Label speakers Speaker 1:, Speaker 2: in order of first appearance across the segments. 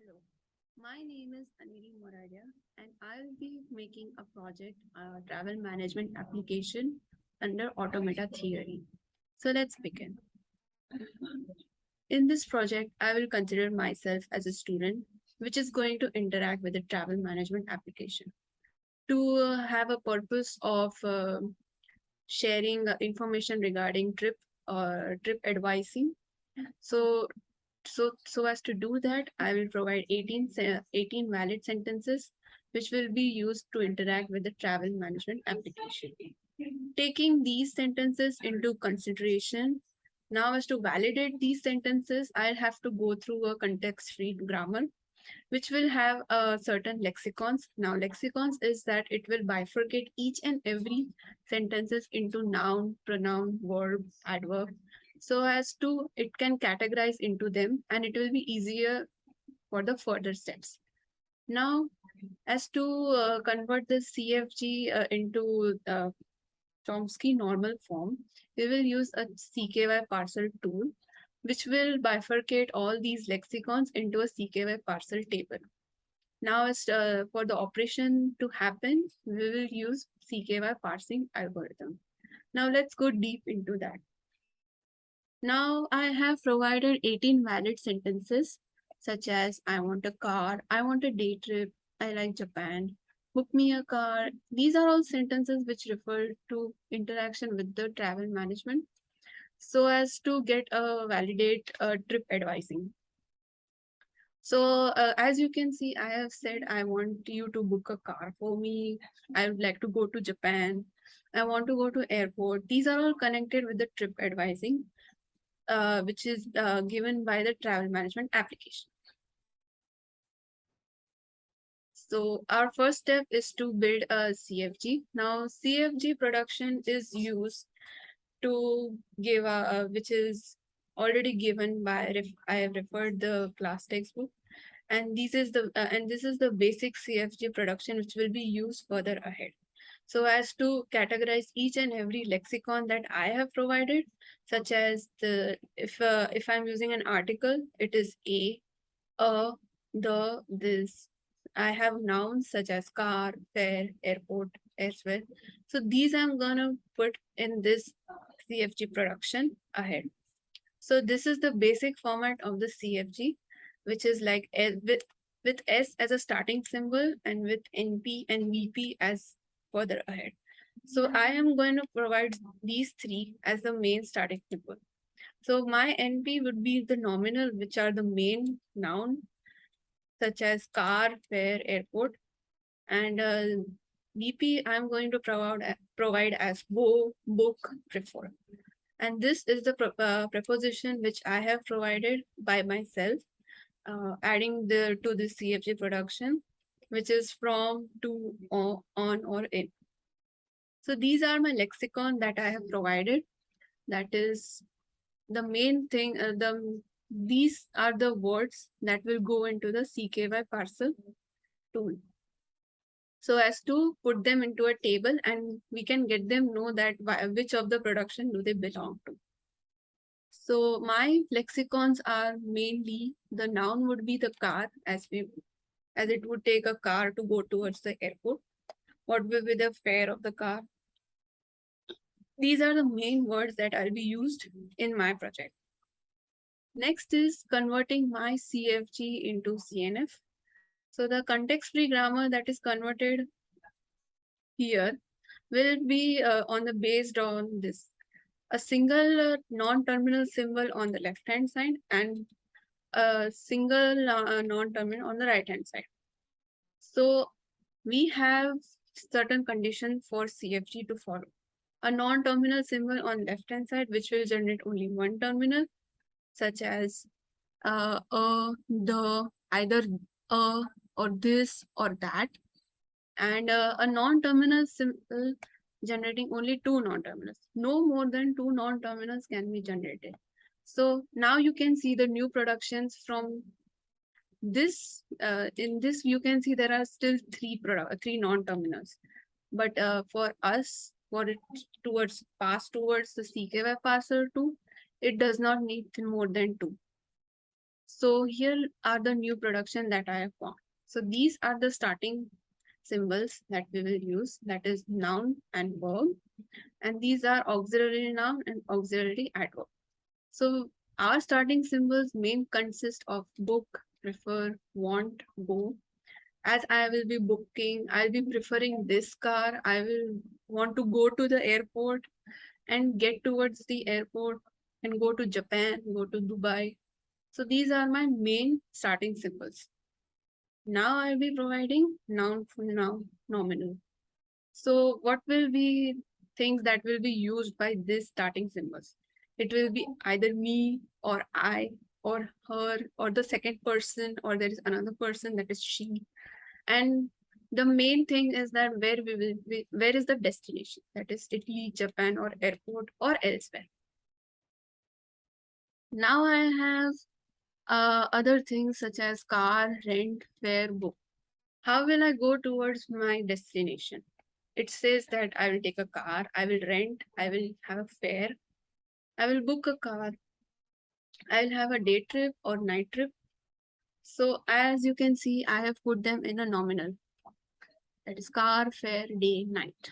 Speaker 1: Hello, my name is Anili Moradia and I'll be making a project, travel management application under Automata theory. So let's begin. In this project, I will consider myself as a student, which is going to interact with the travel management application to have a purpose of sharing information regarding trip or trip advising. So so as to do that, I will provide 18 valid sentences which will be used to interact with the travel management application. Taking these sentences into consideration, now as to validate these sentences, I'll have to go through a context-free grammar which will have certain lexicons. Now, lexicons is that it will bifurcate each and every sentences into noun, pronoun, verb, adverb, so as to it can categorize into them and it will be easier for the further steps. Now, as to convert the CFG into Chomsky normal form, we will use a CKY parser tool, which will bifurcate all these lexicons into a CKY parser table. Now, for the operation to happen, we will use CKY parsing algorithm. Now, let's go deep into that. Now, I have provided 18 valid sentences, such as I want a car, I want a day trip, I like Japan, book me a car. These are all sentences which refer to interaction with the travel management so as to get a validate trip advising. So as you can see, I have said I want you to book a car for me. I would like to go to Japan. I want to go to airport. These are all connected with the trip advising, which is given by the travel management application. So our first step is to build a CFG. Now CFG production is used to give which is already given by I have referred the class textbook, and this is the basic CFG production which will be used further ahead. So as to categorize each and every lexicon that I have provided, such as if I'm using an article, it is the, this. I have nouns such as car, fair, airport, as well. So these I'm gonna put in this CFG production ahead. So this is the basic format of the CFG, which is like with S as a starting symbol and with NP and VP as further ahead. So I am going to provide these three as the main starting symbol. So my NP would be the nominal, which are the main noun, such as car, fare, airport. And VP, I'm going to provide as go, book, prefer. And this is the preposition which I have provided by myself, adding to the CFG production, which is from, to, on, or in. So these are my lexicon that I have provided. That is the main thing. These are the words that will go into the CKY parcel tool. So as to put them into a table and we can get them know that which of the production do they belong to. So my lexicons are mainly the noun would be the car as it would take a car to go towards the airport. What will be the fare of the car? These are the main words that I'll be used in my project. Next is converting my CFG into CNF. So the context-free grammar that is converted here will be based on this. A single non-terminal symbol on the left-hand side and a single non-terminal on the right-hand side. So we have certain conditions for CFG to follow. A non-terminal symbol on left-hand side, which will generate only one terminal, such as the, either or this or that. And a non-terminal symbol generating only two non-terminals. No more than two non-terminals can be generated. So now you can see the new productions from this. In this, you can see there are still three non-terminals. But for us, for it pass towards the CKY parser 2, it does not need more than two. So here are the new production that I have found. So these are the starting symbols that we will use, that is noun and verb. And these are auxiliary noun and auxiliary adverb. So our starting symbols main consist of book, prefer, want, go. As I will be booking, I'll be preferring this car. I will want to go to the airport and get towards the airport and go to Japan, go to Dubai. So these are my main starting symbols. Now I'll be providing noun for noun nominal. So what will be things that will be used by these starting symbols? It will be either me or I or her or the second person, or there is another person, that is she. And the main thing is that where we will be, where is the destination, that is Italy, Japan, or airport, or elsewhere. Now I have other things such as car, rent, fare, book. How will I go towards my destination? It says that I will take a car, I will rent, I will have a fare, I will book a car, I will have a day trip or night trip. So as you can see, I have put them in a nominal, that is car, fare, day, night.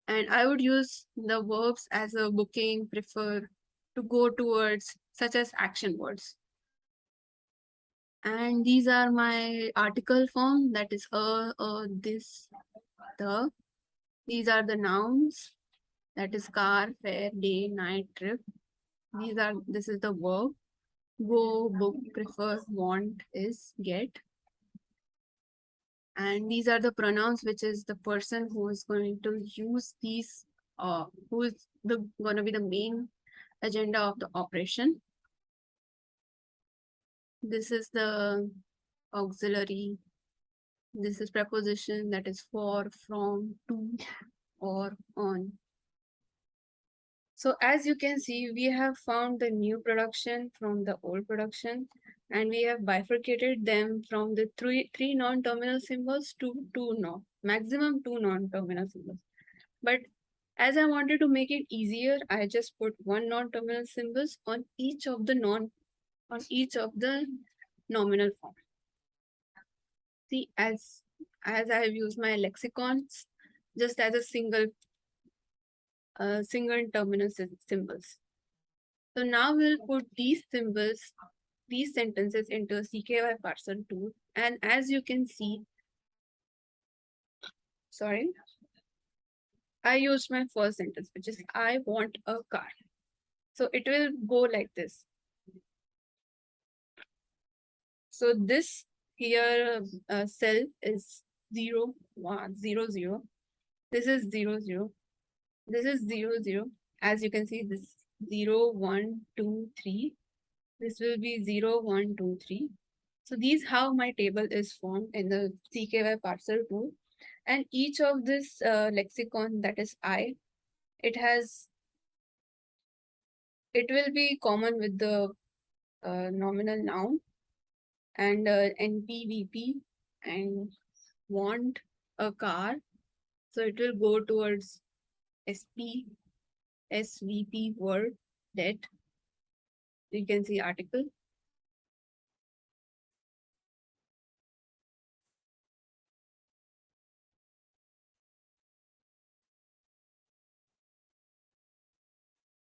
Speaker 1: And I would use the verbs as a booking, prefer, to go towards, such as action words. And these are my article form, that is this, the. These are the nouns, that is car, fare, day, night, trip. This is the verb. Go, book, prefer, want, is, get. And these are the pronouns, which is the person who is going to use these, who is going to be the main agenda of the operation. This is the auxiliary. This is preposition, that is for, from, to, or, on. So as you can see, we have found the new production from the old production, and we have bifurcated them from the three non-terminal symbols to maximum two non-terminal symbols. But as I wanted to make it easier, I just put one non-terminal symbols on each of the nominal form. See, as I have used my lexicons just as a single terminal symbols. So now we'll put these symbols, these sentences into a CKY parser tool. And as you can see, I used my first sentence, which is I want a car. So it will go like this. So this here cell is 0, 1, 0, 0. This is 0, 0. This is 0, 0. As you can see, this 0, 1, 2, 3. This will be 0, 1, 2, 3. So these how my table is formed in the CKY parser tool. And each of this lexicon, that is I, it will be common with the nominal noun and NP, VP, and want a car. So it will go towards SP, SVP, word, debt. You can see article.